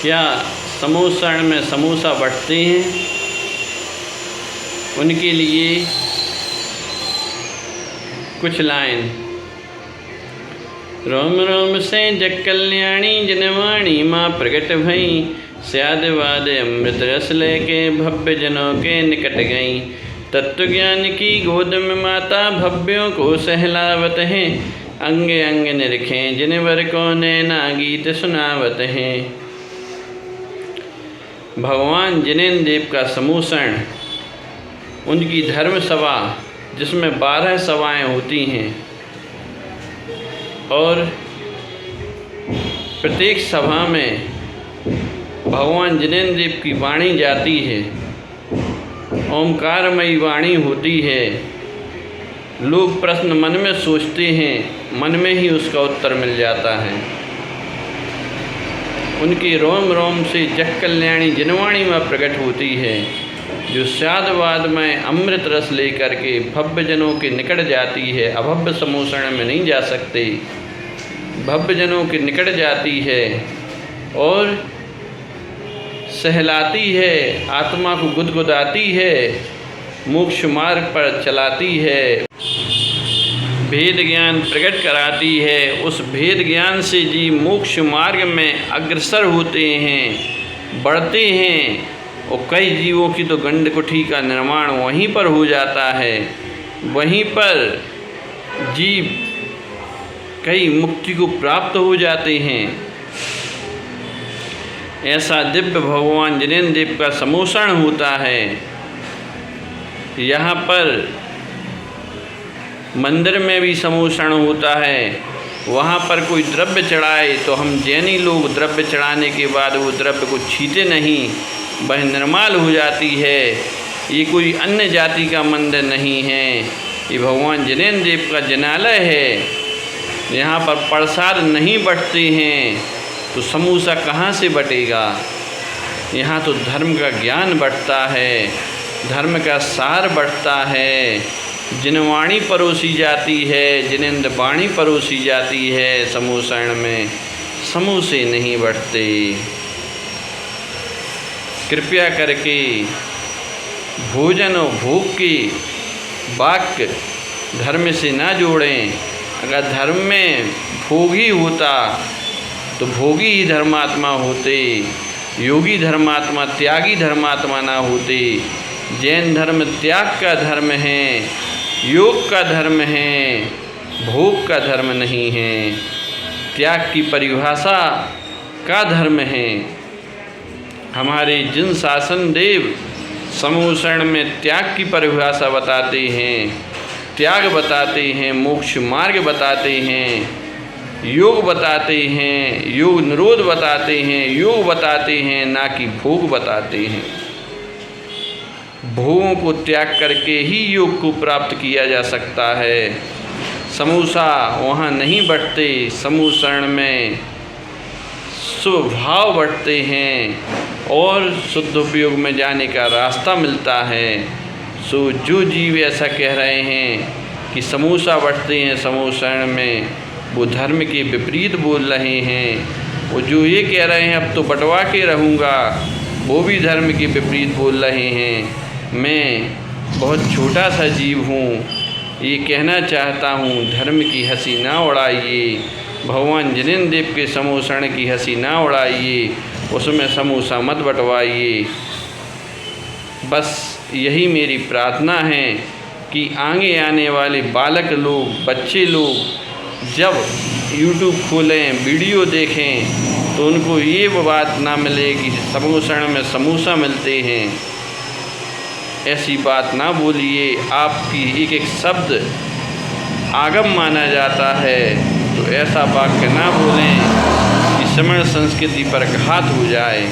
क्या समूसण में समूसा बंटते हैं, उनके लिए कुछ लाइन। रोम रोम से जग कल्याणी जनवाणी माँ प्रगट भई, स्याद वाद अमृत रस लेके भव्य जनों के निकट गई। तत्व ज्ञान की गोद में माता भव्यों को सहलावत हैं, अंगे अंग निरखें जिन वर को नैना गीत सुनावत हैं। भगवान जिनेंद्र देव का समूसण, उनकी धर्म सभा जिसमें 12 सभाएँ होती हैं और प्रत्येक सभा में भगवान जिनेंद्र देव की वाणी जाती है, ओंकारमयी वाणी होती है। लोग प्रश्न मन में सोचते हैं, मन में ही उसका उत्तर मिल जाता है। उनकी रोम रोम से जग कल्याणी जनवाणी में प्रकट होती है, जो स्यादवाद में अमृत रस लेकर के भव्य जनों के निकट जाती है। अभव्य समूसण में नहीं जा सकते, भव्य जनों के निकट जाती है और सहलाती है, आत्मा को गुदगुदाती है, मोक्ष मार्ग पर चलाती है, भेद ज्ञान प्रकट कराती है। उस भेद ज्ञान से जीव मोक्ष मार्ग में अग्रसर होते हैं, बढ़ते हैं और कई जीवों की तो गंडकुठी का निर्माण वहीं पर हो जाता है। वहीं पर जीव कई मुक्ति को प्राप्त हो जाते हैं। ऐसा दिव्य भगवान जिनेंद्र देव का समूसण होता है। यहाँ पर मंदिर में भी समूसण होता है। वहाँ पर कोई द्रव्य चढ़ाए तो हम जैनी लोग द्रव्य चढ़ाने के बाद वो द्रव्य को छीते नहीं, वह निर्माल हो जाती है। ये कोई अन्य जाति का मंदिर नहीं है, ये भगवान जिनेंद्र देव का जिनालय है। यहाँ पर प्रसाद नहीं बंटते हैं तो समूसा कहाँ से बटेगा। यहाँ तो धर्म का ज्ञान बंटता है, धर्म का सार बंटता है, जिनवाणी परोसी जाती है, जिनेंद्र वाणी परोसी जाती है। समूसण में समूसे नहीं बंटते। कृपया करके भोजन और भोग के वाक्य धर्म से ना जोड़ें। अगर धर्म में भोग ही होता तो भोगी ही धर्मात्मा होते, योगी धर्मात्मा, त्यागी धर्मात्मा ना होते। जैन धर्म त्याग का धर्म है, योग का धर्म है, भोग का धर्म नहीं है। त्याग की परिभाषा का धर्म है। हमारे जिन शासन देव समूसण में त्याग की परिभाषा बताते हैं, त्याग बताते हैं, मोक्ष मार्ग बताते हैं, योग बताते हैं, योग निरोध बताते हैं, योग बताते हैं, ना कि भोग बताते हैं। भोगों को त्याग करके ही योग को प्राप्त किया जा सकता है। समूसा वहाँ नहीं बंटते, समूसण में स्वभाव बढ़ते हैं और शुद्ध उपयोग में जाने का रास्ता मिलता है। सो जो जीव ऐसा कह रहे हैं कि समूसा बंटते हैं समूसण में, वो धर्म के विपरीत बोल रहे हैं। वो जो ये कह रहे हैं अब तो बंटवा के रहूँगा, वो भी धर्म के विपरीत बोल रहे हैं। मैं बहुत छोटा सा जीव हूँ, ये कहना चाहता हूँ धर्म की हंसी ना उड़ाइए, भगवान जिनेंद्र देव के समूसण की हंसी ना उड़ाइए, उसमें समूसा मत बंटवाइए। बस यही मेरी प्रार्थना है कि आगे आने वाले बालक लोग, बच्चे लोग जब YouTube खोलें, वीडियो देखें तो उनको ये बात ना मिले कि समूसण में समूसा मिलते हैं। ऐसी बात ना बोलिए। आपकी एक एक शब्द आगम माना जाता है, तो ऐसा वाक्य ना बोलें कि श्रमण संस्कृति पर घात हो जाए।